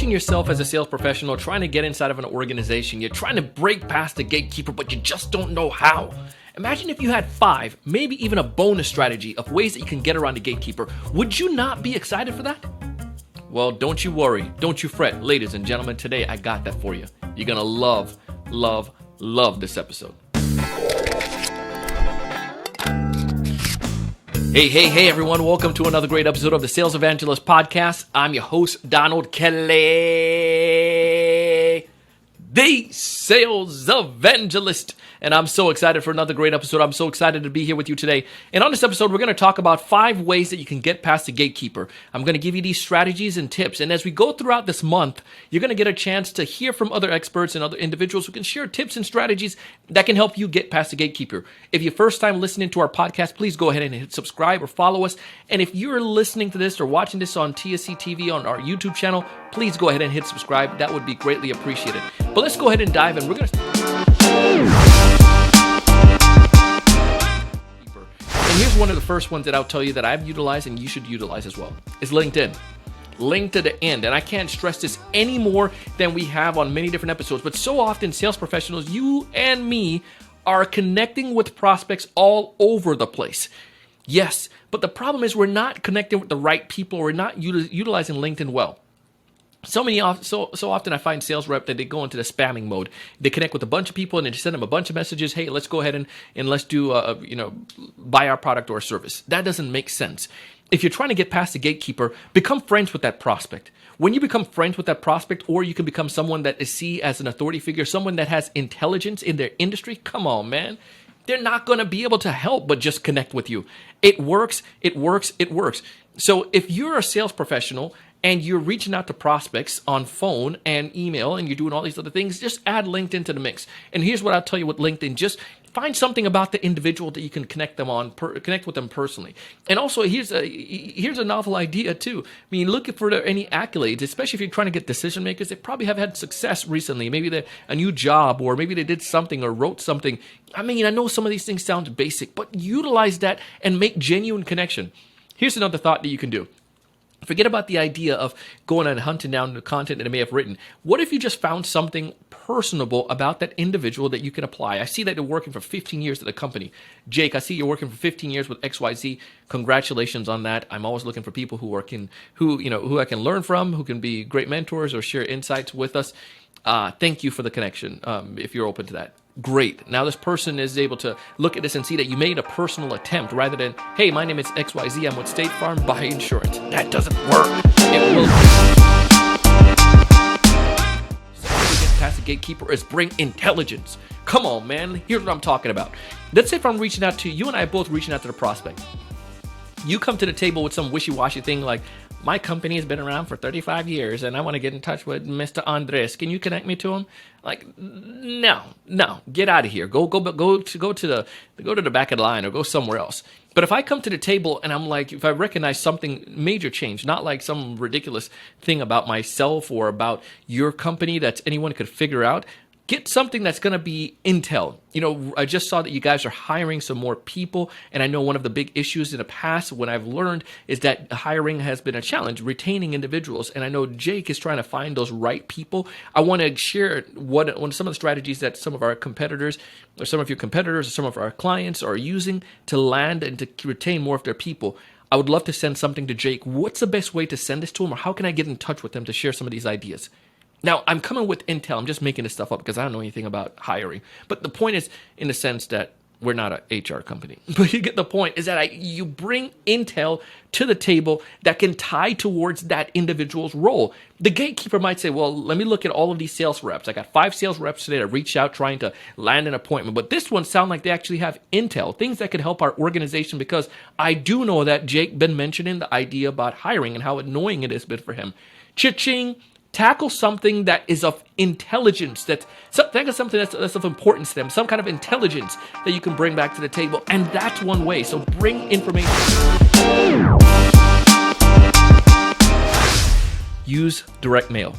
Imagine yourself as a sales professional trying to get inside of an organization. You're trying to break past the gatekeeper, but you just don't know how. Imagine if you had 5, maybe even a bonus strategy of ways that you can get around the gatekeeper. Would you not be excited for that? Well, don't you worry. Don't you fret. Ladies and gentlemen, today I got that for you. You're going to love, love, love this episode. Hey, everyone. Welcome to another great episode of the Sales Evangelist podcast. I'm your host, Donald Kelly, the Sales Evangelist. And I'm so excited for another great episode. I'm so excited to be here with you today. And on this episode, we're going to talk about 5 ways that you can get past the gatekeeper. I'm going to give you these strategies and tips. And as we go throughout this month, you're going to get a chance to hear from other experts and other individuals who can share tips and strategies that can help you get past the gatekeeper. If you're first time listening to our podcast, please go ahead and hit subscribe or follow us. And if you're listening to this or watching this on TSC TV on our YouTube channel, please go ahead and hit subscribe. That would be greatly appreciated. But let's go ahead and dive in. We're going to... And here's one of the first ones that I'll tell you that I've utilized and you should utilize as well, is LinkedIn. Link to the end. And I can't stress this any more than we have on many different episodes, but so often sales professionals, you and me, are connecting with prospects all over the place. Yes, but the problem is we're not connecting with the right people. We're not utilizing LinkedIn well. So often I find sales rep that they go into the spamming mode. They connect with a bunch of people and they send them a bunch of messages. Hey, let's go ahead and let's do buy our product or service. That doesn't make sense. If you're trying to get past the gatekeeper, become friends with that prospect. When you become friends with that prospect, or you can become someone that is seen as an authority figure, someone that has intelligence in their industry, come on, man. They're not going to be able to help but just connect with you. It works. So if you're a sales professional and you're reaching out to prospects on phone and email and you're doing all these other things, just add LinkedIn to the mix. And here's what I'll tell you with LinkedIn. Just find something about the individual that you can connect with them personally. And also, here's a novel idea too. I mean, look for any accolades, especially if you're trying to get decision makers. They probably have had success recently. Maybe they're a new job, or maybe they did something or wrote something. I mean, I know some of these things sound basic, but utilize that and make genuine connection. Here's another thought that you can do. Forget about the idea of going and hunting down the content that they may have written. What if you just found something personable about that individual that you can apply? I see that you're working for 15 years at the company. Jake, I see you're working for 15 years with XYZ. Congratulations on that. I'm always looking for people who I can learn from, who can be great mentors or share insights with us. Thank you for the connection, if you're open to that. Great. Now this person is able to look at this and see that you made a personal attempt rather than, hey, my name is XYZ, I'm with State Farm, buy insurance. That doesn't work. It will. So to get past the gatekeeper is bring intelligence. Come on, man. Here's what I'm talking about. Let's say if I'm reaching out to you and I are both reaching out to the prospect. You come to the table with some wishy-washy thing like, my company has been around for 35 years and I want to get in touch with Mr. Andres. Can you connect me to him? Like, no, get out of here. Go to the back of the line or go somewhere else. But if I come to the table and I'm like, if I recognize something major change, not like some ridiculous thing about myself or about your company that anyone could figure out, get something that's going to be intel. I just saw that you guys are hiring some more people. And I know one of the big issues in the past, when I've learned, is that hiring has been a challenge, retaining individuals. And I know Jake is trying to find those right people. I want to share some of the strategies that some of our competitors, or some of your competitors, or some of our clients are using to land and to retain more of their people. I would love to send something to Jake. What's the best way to send this to him? Or how can I get in touch with him to share some of these ideas? Now, I'm coming with intel. I'm just making this stuff up because I don't know anything about hiring. But the point is, in the sense that we're not an HR company. But you get the point, is that you bring intel to the table that can tie towards that individual's role. The gatekeeper might say, well, let me look at all of these sales reps. I got 5 sales reps today that reached out trying to land an appointment. But this one sound like they actually have intel, things that could help our organization, because I do know that Jake been mentioning the idea about hiring and how annoying it has been for him. Cha-ching. Tackle something that is of intelligence, tackle something that's of importance to them, some kind of intelligence that you can bring back to the table. And that's one way. So bring information. Use direct mail.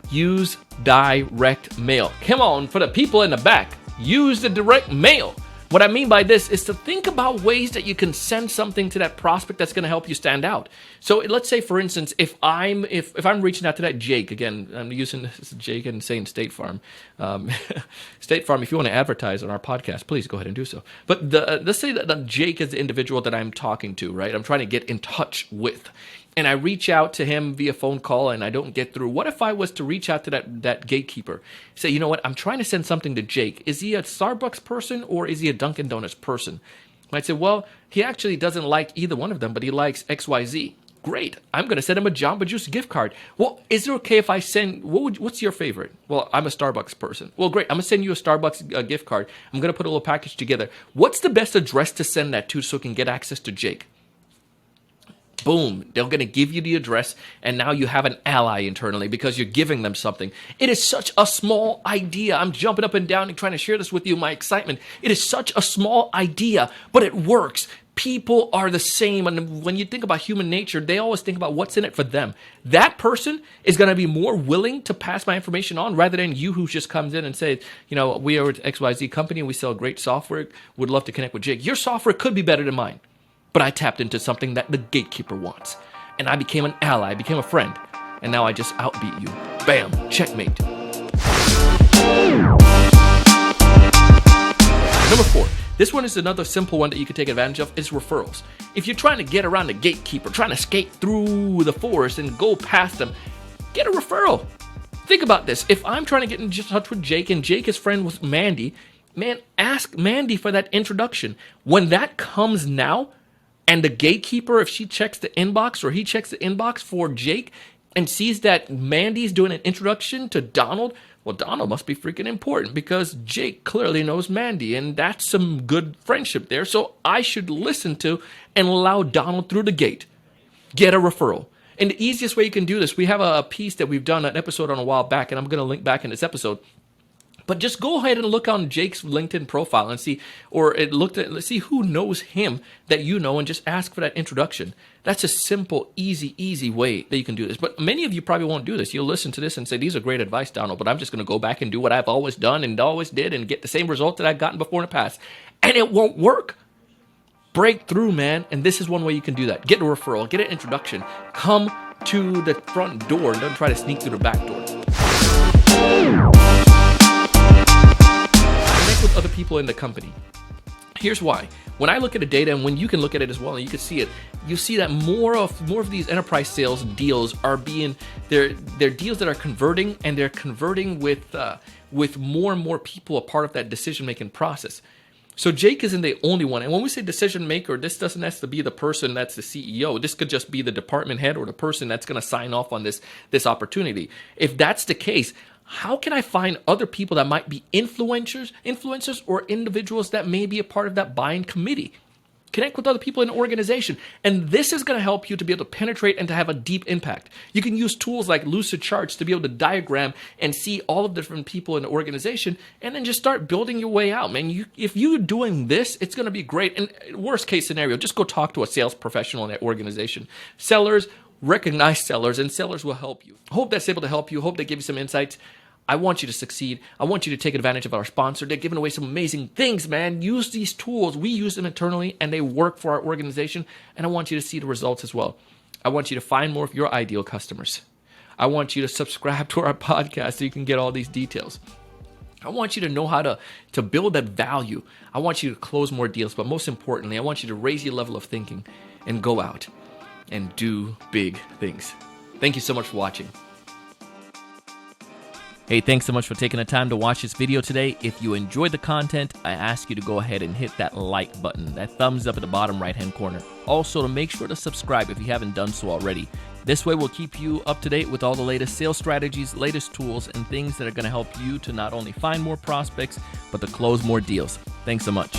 Use direct mail. Come on, for the people in the back, use the direct mail. What I mean by this is to think about ways that you can send something to that prospect that's going to help you stand out. So let's say, for instance, if I'm reaching out to that Jake, again, I'm using this Jake and saying State Farm. State Farm, if you want to advertise on our podcast, please go ahead and do so. But let's say that Jake is the individual that I'm talking to, right? I'm trying to get in touch with. And I reach out to him via phone call and I don't get through. What if I was to reach out to that gatekeeper? Say, you know what? I'm trying to send something to Jake. Is he a Starbucks person or is he a Dunkin' Donuts person? I'd say, well, he actually doesn't like either one of them, but he likes XYZ. Great. I'm going to send him a Jamba Juice gift card. Well, is it okay if I send, what's your favorite? Well, I'm a Starbucks person. Well, great. I'm going to send you a Starbucks gift card. I'm going to put a little package together. What's the best address to send that to so I can get access to Jake? Boom, they're going to give you the address, and now you have an ally internally because you're giving them something. It is such a small idea. I'm jumping up and down and trying to share this with you, my excitement. It is such a small idea, but it works. People are the same, and when you think about human nature, they always think about what's in it for them. That person is going to be more willing to pass my information on rather than you who just comes in and says, you know, we are an XYZ company, we sell great software, would love to connect with Jake. Your software could be better than mine. But I tapped into something that the gatekeeper wants. And I became an ally, I became a friend. And now I just outbeat you. Bam, checkmate. Number 4. This one is another simple one that you can take advantage of, is referrals. If you're trying to get around the gatekeeper, trying to skate through the forest and go past them, get a referral. Think about this. If I'm trying to get in touch with Jake and Jake is friend with Mandy, man, ask Mandy for that introduction. When that comes now, and the gatekeeper, if she checks the inbox or he checks the inbox for Jake and sees that Mandy's doing an introduction to Donald, well, Donald must be freaking important because Jake clearly knows Mandy, and that's some good friendship there. So I should listen to and allow Donald through the gate. Get a referral. And the easiest way you can do this, we have a piece that we've done, an episode on a while back, and I'm going to link back in this episode. But just go ahead and look on Jake's LinkedIn profile and see, let's see who knows him that you know, and just ask for that introduction. That's a simple, easy way that you can do this. But many of you probably won't do this. You'll listen to this and say, these are great advice, Donald, but I'm just going to go back and do what I've always done and always did and get the same result that I've gotten before in the past. And it won't work. Break through, man. And this is one way you can do that. Get a referral, get an introduction, come to the front door and don't try to sneak through the back door. With other people in the company. Here's why. When I look at the data, and when you can look at it as well, and you can see it, you see that more of these enterprise sales deals are being they're deals that are converting, and they're converting with more and more people a part of that decision-making process. So Jake isn't the only one. And when we say decision maker, this doesn't have to be the person that's the CEO. This could just be the department head or the person that's going to sign off on this opportunity. If that's the case, how can I find other people that might be influencers or individuals that may be a part of that buying committee? Connect with other people in the organization. And this is going to help you to be able to penetrate and to have a deep impact. You can use tools like Lucid Charts to be able to diagram and see all of the different people in the organization and then just start building your way out, man. If you're doing this, it's going to be great. And worst case scenario, just go talk to a sales professional in that organization. Sellers, recognize sellers, and sellers will help you. Hope that's able to help you. Hope they give you some insights. I want you to succeed. I want you to take advantage of our sponsor. They're giving away some amazing things, man. Use these tools. We use them internally, and they work for our organization, and I want you to see the results as well. I want you to find more of your ideal customers. I want you to subscribe to our podcast so you can get all these details. I want you to know how to build that value. I want you to close more deals, but most importantly, I want you to raise your level of thinking and go out and do big things. Thank you so much for watching. Hey, thanks so much for taking the time to watch this video today. If you enjoyed the content, I ask you to go ahead and hit that like button, that thumbs up at the bottom right-hand corner. Also, to make sure to subscribe if you haven't done so already. This way, we'll keep you up to date with all the latest sales strategies, latest tools, and things that are going to help you to not only find more prospects, but to close more deals. Thanks so much.